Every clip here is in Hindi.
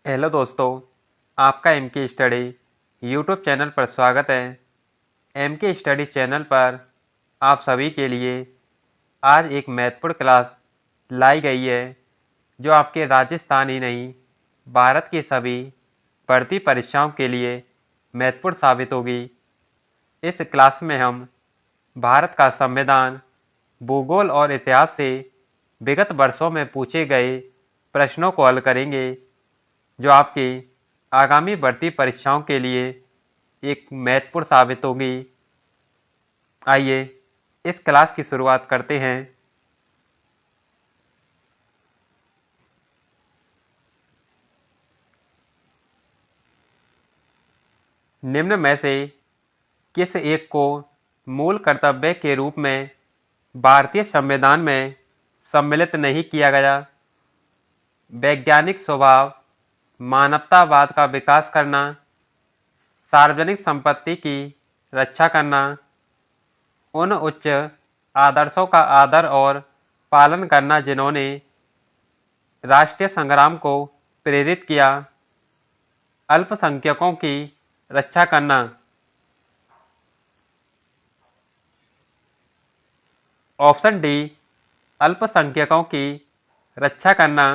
हेलो दोस्तों, आपका एम के स्टडी यूट्यूब चैनल पर स्वागत है। एम के स्टडी चैनल पर आप सभी के लिए आज एक महत्वपूर्ण क्लास लाई गई है जो आपके राजस्थान ही नहीं भारत की सभी भर्ती परीक्षाओं के लिए महत्वपूर्ण साबित होगी। इस क्लास में हम भारत का संविधान, भूगोल और इतिहास से विगत वर्षों में पूछे गए प्रश्नों को हल करेंगे जो आपकी आगामी भर्ती परीक्षाओं के लिए एक महत्वपूर्ण साबित होगी। आइए इस क्लास की शुरुआत करते हैं। निम्न में से किस एक को मूल कर्तव्य के रूप में भारतीय संविधान में सम्मिलित नहीं किया गया? वैज्ञानिक स्वभाव, मानवतावाद का विकास करना, सार्वजनिक संपत्ति की रक्षा करना, उन उच्च आदर्शों का आदर और पालन करना जिन्होंने राष्ट्रीय संग्राम को प्रेरित किया, अल्पसंख्यकों की रक्षा करना। ऑप्शन डी, अल्पसंख्यकों की रक्षा करना।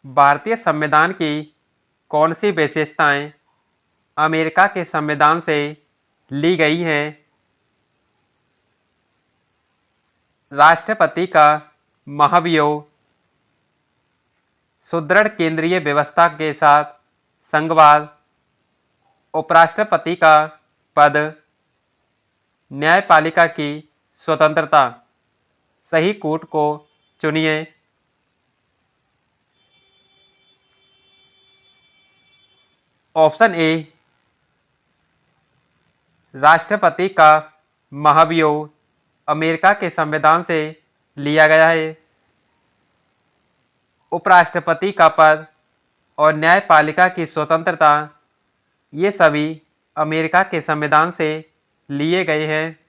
भारतीय संविधान की कौन सी विशेषताएं अमेरिका के संविधान से ली गई हैं? राष्ट्रपति का महाभियोग, सुदृढ़ केंद्रीय व्यवस्था के साथ संघवाद, उपराष्ट्रपति का पद, न्यायपालिका की स्वतंत्रता। सही कूट को चुनिए। ऑप्शन ए, राष्ट्रपति का महाभियोग अमेरिका के संविधान से लिया गया है। उपराष्ट्रपति का पद और न्यायपालिका की स्वतंत्रता ये सभी अमेरिका के संविधान से लिए गए हैं।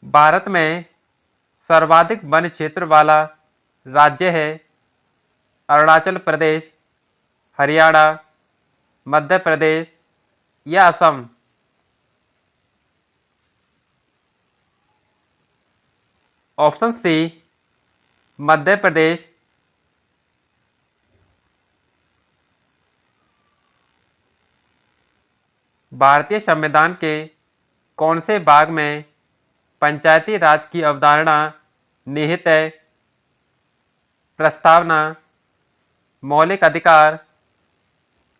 भारत में सर्वाधिक वन क्षेत्र वाला राज्य है अरुणाचल प्रदेश, हरियाणा, मध्य प्रदेश या असम? Option C, Madhya Pradesh. भारतीय संविधान के कौन से भाग में पंचायती राज की अवधारणा निहित है? प्रस्तावना, मौलिक अधिकार,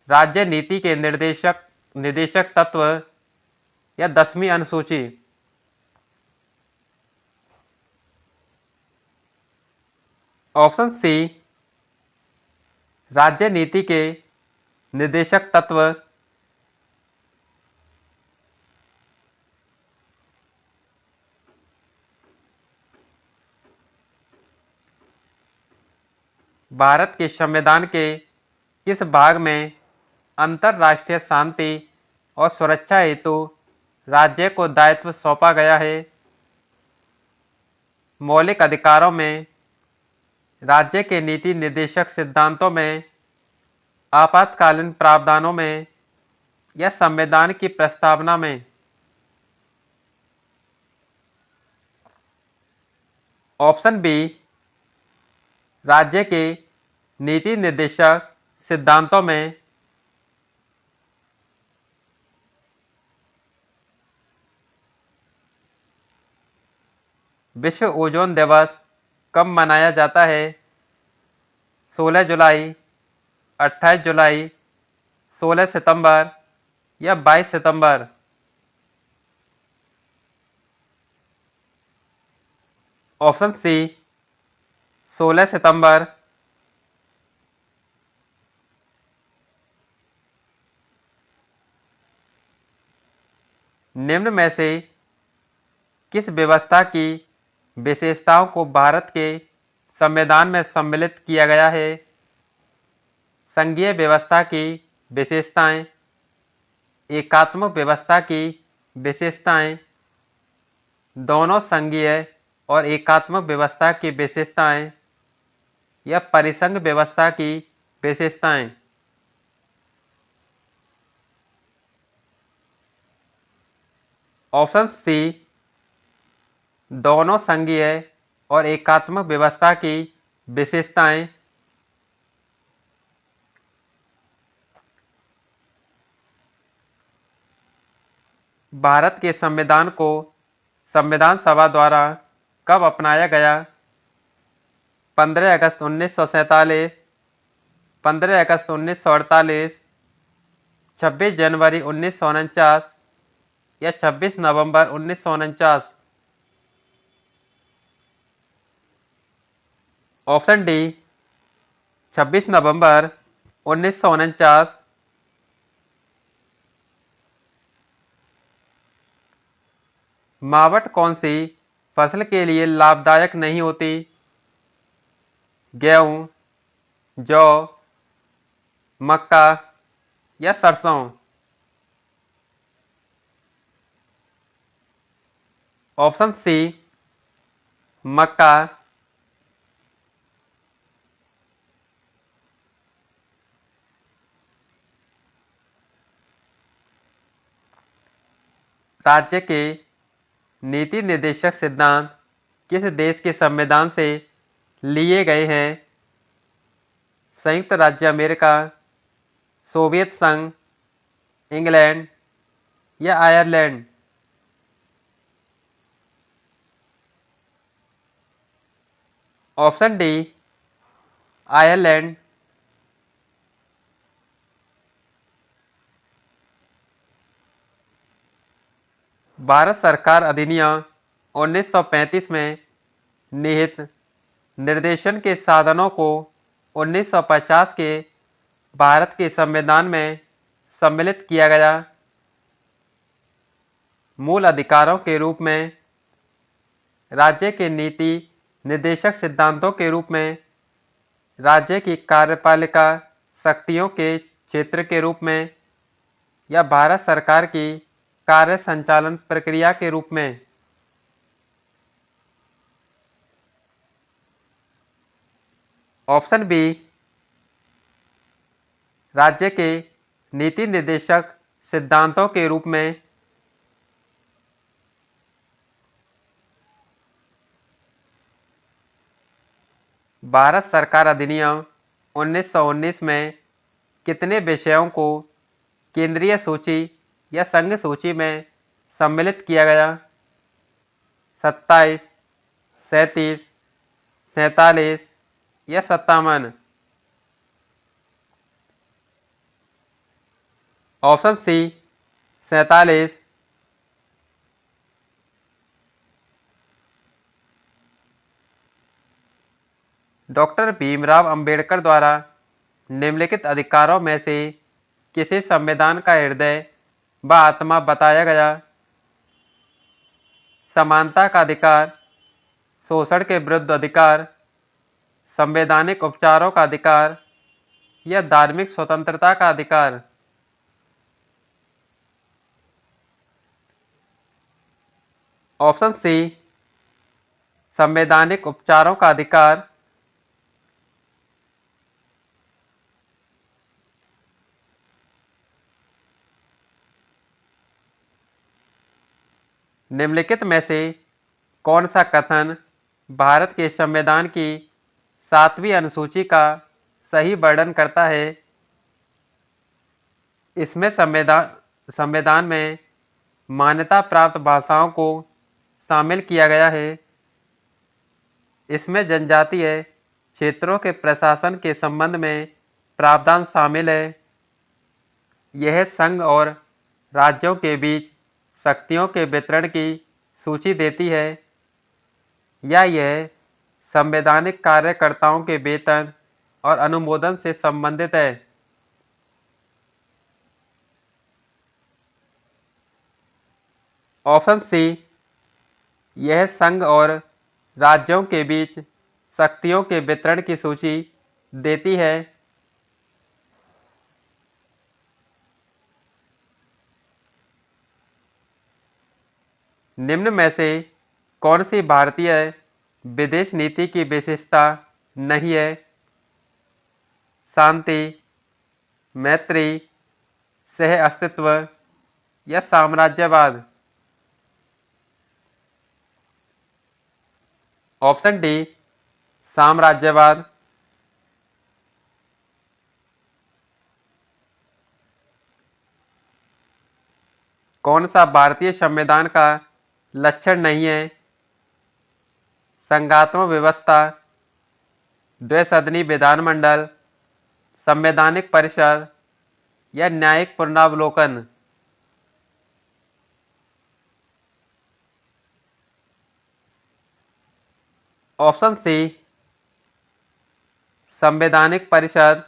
राज्य नीति के निर्देशक तत्व या 10वीं अनुसूची? ऑप्शन सी, राज्य नीति के निर्देशक तत्व। भारत के संविधान के किस भाग में अंतर्राष्ट्रीय शांति और सुरक्षा हेतु राज्य को दायित्व सौंपा गया है? मौलिक अधिकारों में, राज्य के नीति निर्देशक सिद्धांतों में, आपातकालीन प्रावधानों में या संविधान की प्रस्तावना में? ऑप्शन बी, राज्य के नीति निर्देशक सिद्धांतों में। विश्व ओजोन दिवस कब मनाया जाता है? 16 जुलाई, 28 जुलाई, 16 सितंबर या 22 सितंबर? ऑप्शन सी, 16 सितंबर। निम्न में से किस व्यवस्था की विशेषताओं को भारत के संविधान में सम्मिलित किया गया है। संघीय व्यवस्था की विशेषताएं। एकात्मक व्यवस्था की विशेषताएं। दोनों संघीय और एकात्मक व्यवस्था की विशेषताएं या परिसंघ व्यवस्था की विशेषताएं। ऑप्शन सी, दोनों संघीय और एकात्मक व्यवस्था की विशेषताएं। भारत के संविधान को संविधान सभा द्वारा कब अपनाया गया? 15 अगस्त 1947, 15 अगस्त 1948, 26 जनवरी 1949 या 26 नवंबर 1949। ऑप्शन डी, 26 नवंबर 1949। मावट कौन सी फसल के लिए लाभदायक नहीं होती? गेहूं, जौ, मक्का या सरसों। ऑप्शन सी, मक्का। राज्य के नीति निर्देशक सिद्धांत किस देश के संविधान से लिए गए हैं? संयुक्त राज्य अमेरिका, सोवियत संघ, इंग्लैंड या Ireland. Option D, Ireland. Bharat सरकार अधिनियम 1935 में निहित निर्देशन के साधनों को 1950 के भारत के संविधान में सम्मिलित किया गया। मूल अधिकारों के रूप में, राज्य के नीति निर्देशक सिद्धांतों के रूप में, राज्य की कार्यपालिका शक्तियों के क्षेत्र के रूप में या भारत सरकार की कार्य संचालन प्रक्रिया के रूप में। ऑप्शन बी, राज्य के नीति निर्देशक सिद्धांतों के रूप में। भारत सरकार अधिनियम 1919 में कितने विषयों को केंद्रीय सूची या संघ सूची में सम्मिलित किया गया? 27, 37, 47 या 57। Option C, 47। Doctor Bhimrao Ambedkar द्वारा निम्नलिखित अधिकारों में से किसे संविधान का हृदय व आत्मा बताया गया? समानता का अधिकार, शोषण के विरुद्ध अधिकार, संवैधानिक उपचारों का अधिकार या धार्मिक स्वतंत्रता का अधिकार। ऑप्शन सी, संवैधानिक उपचारों का अधिकार। निम्नलिखित में से कौन सा कथन भारत के संविधान की 7वीं अनुसूची का सही वर्णन करता है? इसमें संविधान में मान्यता प्राप्त भाषाओं को शामिल किया गया है। इसमें जनजातीय क्षेत्रों के प्रशासन के संबंध में प्रावधान शामिल है। यह संघ और राज्यों के बीच शक्तियों के वितरण की सूची देती है या यह संवैधानिक कार्यकर्ताओं के वेतन और अनुमोदन से संबंधित है। ऑप्शन सी, यह संघ और राज्यों के बीच शक्तियों के वितरण की सूची देती है। निम्न में से कौन सी भारतीय विदेश नीति की विशेषता नहीं है? शांति, मैत्री, सह अस्तित्व या साम्राज्यवाद? ऑप्शन डी, साम्राज्यवाद। कौन सा भारतीय संविधान का लक्षण नहीं है? संघात्मक व्यवस्था, द्विसदनी विधानमंडल, संवैधानिक परिषद या न्यायिक पुनरावलोकन? ऑप्शन सी, संवैधानिक परिषद।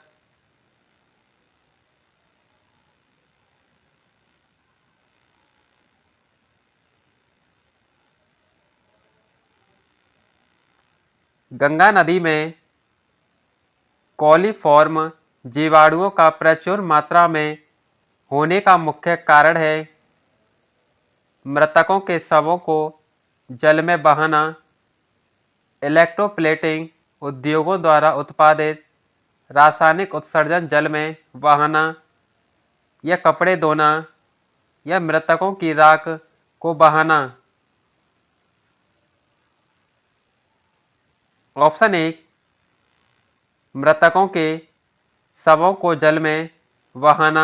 गंगा नदी में कॉलीफॉर्म जीवाणुओं का प्रचुर मात्रा में होने का मुख्य कारण है मृतकों के शवों को जल में बहाना, इलेक्ट्रोप्लेटिंग उद्योगों द्वारा उत्पादित रासायनिक उत्सर्जन जल में बहाना, या कपड़े धोना, या मृतकों की राख को बहाना? ऑप्शन ए, मृतकों के शवों को जल में बहाना।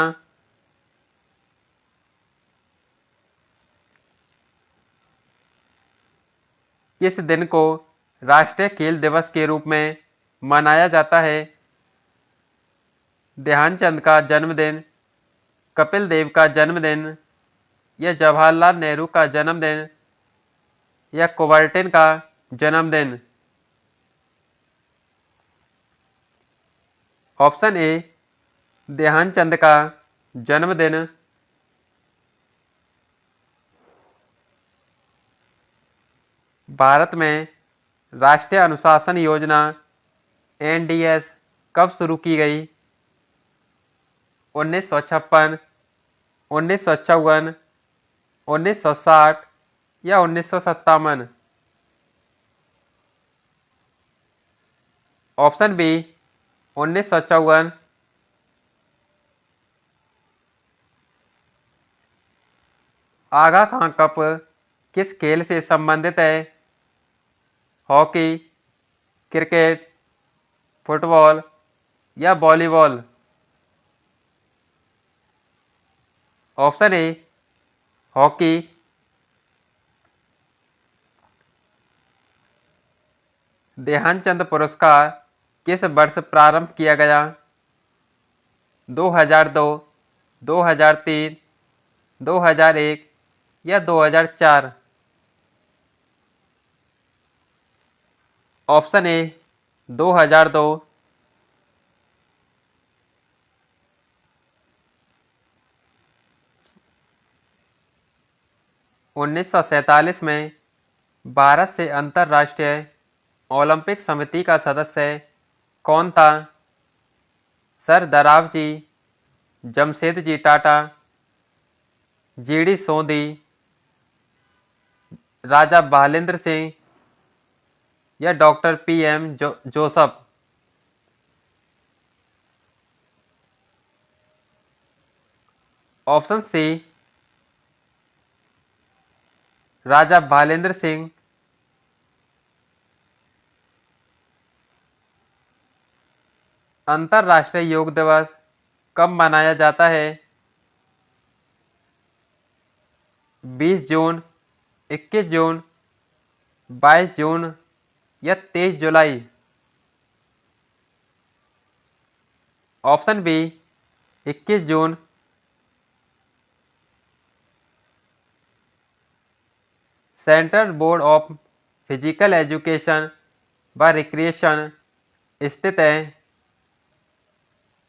किस दिन को राष्ट्रीय खेल दिवस के रूप में मनाया जाता है? ध्यानचंद का जन्मदिन, कपिल देव का जन्मदिन, या जवाहरलाल नेहरू का जन्मदिन, या कुबर्टिन का जन्मदिन? ऑप्शन ए, ध्यानचंद का जन्मदिन। भारत में राष्ट्रीय अनुशासन योजना एनडीएस कब शुरू की गई? 1956, 1954, 1960 या 1957? Option B, 1954। Aga Khan cup किस खेल से संबंधित है? हॉकी, क्रिकेट, फुटबॉल या volleyball? Option A, hockey. Dhyanchand पुरस्कार किस वर्ष प्रारंभ किया गया? 2002, 2003, 2001 या 2004? Option A, 2002। उन्नीस सौ सैंतालीस में भारत से अंतर्राष्ट्रीय ओलंपिक समिति का सदस्य कौन था? सर दरावजी, जमशेदजी टाटा, जीडी सोंधी, राजा भालेंद्र सिंह या doctor PM Joseph? Option C, Raja Bhalendra Singh. अंतर्राष्ट्रीय योग दिवस कब मनाया जाता है? 20 जून, 21 जून, 22 जून या 23 जुलाई? ऑप्शन बी, 21 जून। Central board of physical education व रिक्रिएशन स्थित है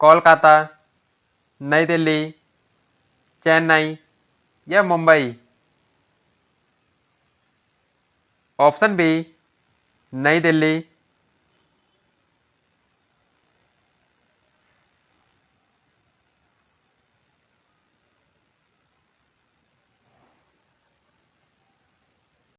कोलकाता, नई दिल्ली, चेन्नई या मुंबई? ऑप्शन बी, नई दिल्ली।